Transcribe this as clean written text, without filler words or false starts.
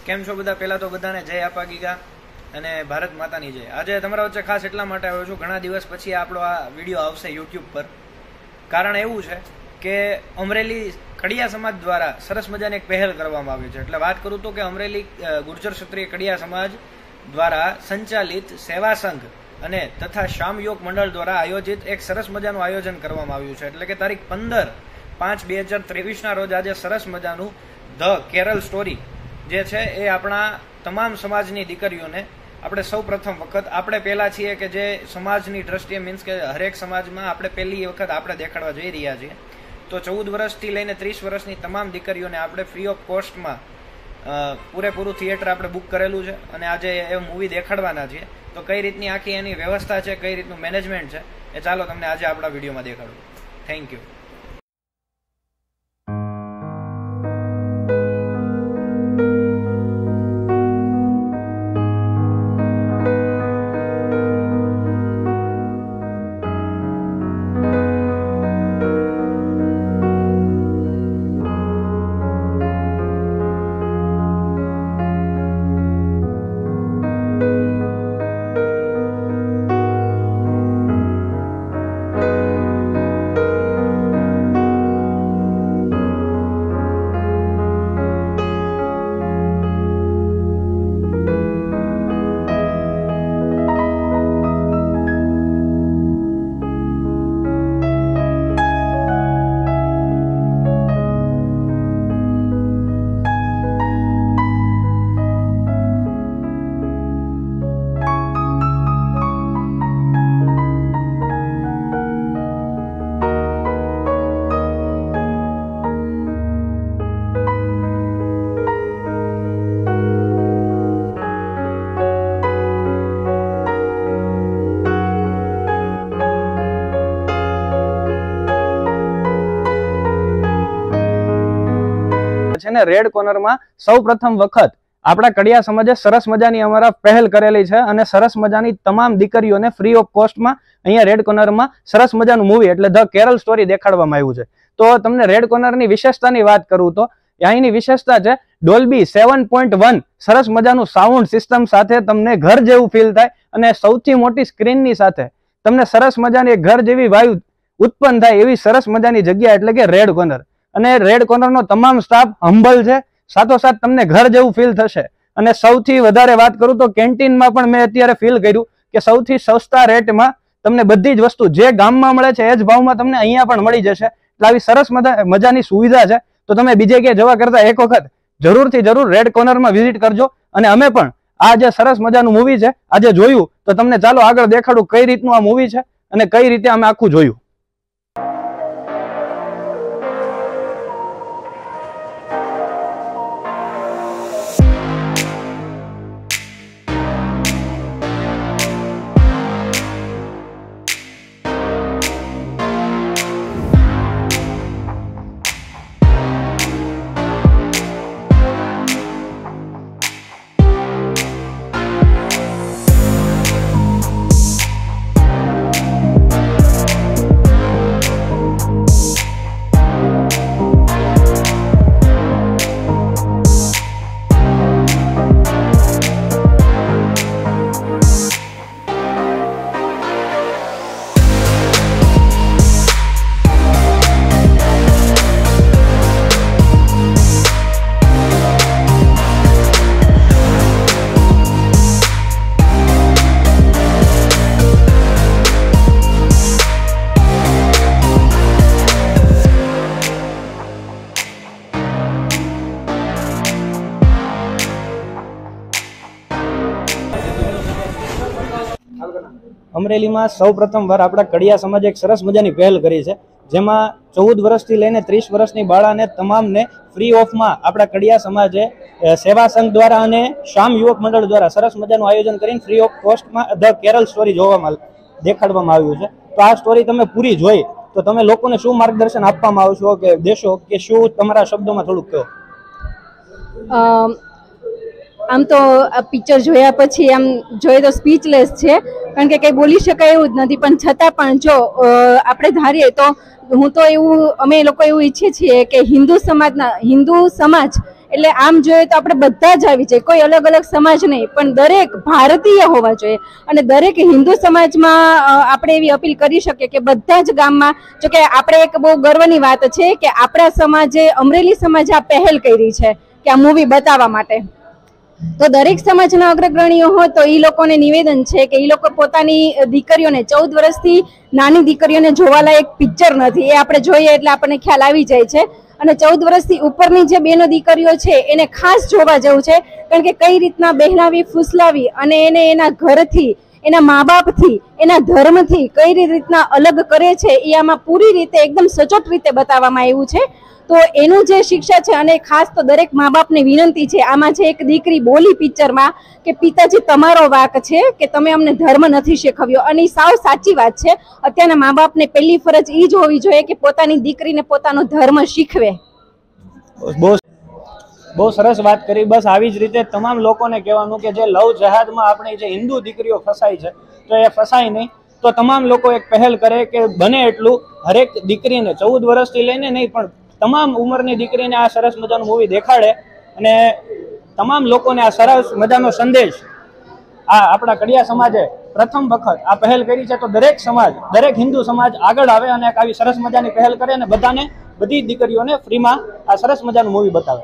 કેમ છો બધા? પહેલા તો બધાને જય આપા ગીગા અને ભારત માતાની જય। આજે તમારા વચ્ચે ખાસ એટલા માટે આવ્યો છું, ઘણા દિવસ પછી આપણો આ વિડીયો આવશે યુટ્યુબ પર। કારણ એવું છે કે અમરેલી કડિયા સમાજ દ્વારા સરસ મજાની એક પહેલ કરવામાં આવી છે। એટલે વાત કરું તો કે અમરેલી ગુર્જર ક્ષત્રિય કડિયા સમાજ દ્વારા સંચાલિત સેવા સંઘ અને તથા શ્યામ યોગ મંડળ દ્વારા આયોજિત એક સરસ મજાનું આયોજન કરવામાં આવ્યું છે। એટલે કે તારીખ 15/5/2023 ના રોજ આજે સરસ મજાનું ધ કેરલ સ્ટોરી જે છે એ આપણા તમામ સમાજની દીકરીઓને આપણે સૌ પ્રથમ વખત આપણે પહેલા છીએ કે જે સમાજની દ્રષ્ટિએ મીન્સ કે હરેક સમાજમાં આપણે પહેલી વખત આપણે દેખાડવા જઈ રહ્યા છીએ। તો 14 વર્ષથી લઈને 30 વર્ષની તમામ દીકરીઓને આપણે ફ્રી ઓફ કોસ્ટમાં પૂરેપૂરું થિયેટર આપણે બુક કરેલું છે અને આજે એ મૂવી દેખાડવાના છીએ। તો કઈ રીતની આખી એની વ્યવસ્થા છે, કઈ રીતનું મેનેજમેન્ટ છે, એ ચાલો તમને આજે આપણા વિડીયોમાં દેખાડું। Thank you. રેડ કોર્નરમાં સૌ પ્રથમ વખત આપણા કડિયા સમાજે સરસ મજાની અમારા પહેલ કરેલી છે અને સરસ મજાની તમામ દીકરીઓને ફ્રી ઓફ કોસ્ટમાં અહીંયા રેડ કોર્નરમાં સરસ મજાનું મૂવી એટલે ધ કેરલ સ્ટોરી દેખાડવામાં આવ્યું છે। તો તમને રેડ કોર્નરની વિશેષતાની વાત કરું તો અહીંની વિશેષતા છે ડોલ્બી 7.1 સરસ મજાનું સાઉન્ડ સિસ્ટમ સાથે તમને ઘર જેવું ફીલ થાય અને સૌથી મોટી સ્ક્રીનની સાથે તમને સરસ મજાની એક ઘર જેવી વાયુ ઉત્પન્ન થાય એવી સરસ મજાની જગ્યા એટલે કે રેડ કોર્નર। અને રેડ કોર્નરનો તમામ સ્ટાફ હમ્બલ છે, સાથોસાથ તમને ઘર જેવું ફીલ થશે। અને સૌથી વધારે વાત કરું તો કેન્ટીનમાં પણ મેં અત્યારે ફીલ કર્યું કે સૌથી સસ્તા રેટમાં તમને બધી જ વસ્તુ જે ગામમાં મળે છે એ જ ભાવમાં તમને અહીંયા પણ મળી જશે। એટલે આવી સરસ મજાની સુવિધા છે। તો તમે બીજે ક્યાંય જવા કરતા એક વખત જરૂરથી જરૂર રેડ કોર્નરમાં વિઝિટ કરજો। અને અમે પણ આ જે સરસ મજાનું મૂવી છે આજે જોયું, તો તમને ચાલો આગળ દેખાડું કઈ રીતનું આ મૂવી છે અને કઈ રીતે અમે આખું જોયું। અમરેલીમાં સૌ પ્રથમ વાર આપણા કડિયા સમાજે એક સરસ મજાની પહેલ કરી છે, જેમાં 14 વર્ષથી લઈને 30 વર્ષની બાળાને તમામને ફ્રી ઓફમાં આપણા કડિયા સમાજે સેવા સંઘ દ્વારા અને શ્યામ યુવક મંડળ દ્વારા સરસ મજાનું આયોજન કરીને ફ્રી ઓફ કોસ્ટમાં ધ કેરલ સ્ટોરી દેખાડવામાં આવ્યું છે। તો આ સ્ટોરી તમે પૂરી જોઈ તો તમે લોકોને શું માર્ગદર્શન આપવામાં આવશો કે દેશો કે શું તમારા શબ્દોમાં થોડુંક કહો? આમ તો આ પિક્ચર જોયા પછી આમ જોઈએ તો સ્પીચલેસ છે, કારણ કે કંઈ બોલી શકાય એવું જ નથી. પણ છતાં પણ જો આપણે ધારીએ તો હું તો એવું અમે લોકો એવું ઈચ્છીએ છીએ કે હિન્દુ સમાજ એટલે આમ જોઈએ તો આપણે બધા જ આવી જાય, કોઈ અલગ અલગ સમાજ નહીં, પણ દરેક ભારતીય હોવા જોઈએ. અને દરેક હિન્દુ સમાજમાં આપણે એવી અપીલ કરી શકીએ કે બધા જ ગામમાં, જો કે આપણે એક બહુ ગર્વની વાત છે કે આપણા સમાજે, અમરેલી સમાજે આ પહેલ કરી છે કે આ મૂવી બતાવવા માટે. તો દરેક સમાજના અગ્રગણ્યો હોય તો એ લોકોને નિવેદન છે કે એ લોકો પોતાની દીકરીઓને, 14 વર્ષથી નાની દીકરીઓને જોવાલાયક પિક્ચર નથી, એ આપણે જોઈએ એટલે આપણને ખ્યાલ આવી જાય છે. અને 14 વર્ષથી ઉપરની જે બેનો દીકરીઓ છે એને ખાસ જોવા જેવું છે, કારણ કે કઈ રીતના બહેલાવી ફૂસલાવી અને એને એના ઘરથી, એના મા બાપથી, એના ધર્મથી કઈ રીતના અલગ કરે છે એ આમાં પૂરી રીતે એકદમ સચોટ રીતે બતાવવામાં આવ્યું છે. તો એનું જે શિક્ષા છે, અને ખાસ તો દરેક મા બાપને વિનંતી છે, આમાં જે એક દીકરી બોલી પિક્ચરમાં કે પિતાજી તમારો વાંક છે કે તમે અમને ધર્મ નથી શીખવ્યો, અને સાવ સાચી વાત છે. અત્યારના મા બાપને પહેલી ફરજ એ જ હોવી જોઈએ કે પોતાની દીકરીને પોતાનો ધર્મ શીખવે. બહુ સરસ વાત કરી. બસ આવી જ રીતે તમામ લોકોને કહેવાનું કે જે લવ જહાદમાં આપણી જે હિન્દુ દીકરીઓ ફસાય છે, તો એ ફસાય નહીં. તો તમામ લોકો એક પહેલ કરે કે બને એટલું હરેક દીકરીને 14 વર્ષથી લઈને નહીં પણ તમામ ઉંમરની દીકરીને આ સરસ મજાનું મૂવી દેખાડે, અને તમામ લોકોને આ સરસ મજાનો સંદેશ આ આપણા કડિયા સમાજે પ્રથમ વખત આ પહેલ કરી છે. તો દરેક સમાજ, દરેક હિન્દુ સમાજ આગળ આવે અને આવી સરસ મજાની પહેલ કરે અને બધાને, બધી દીકરીઓને ફ્રીમાં આ સરસ મજાનું મૂવી બતાવે.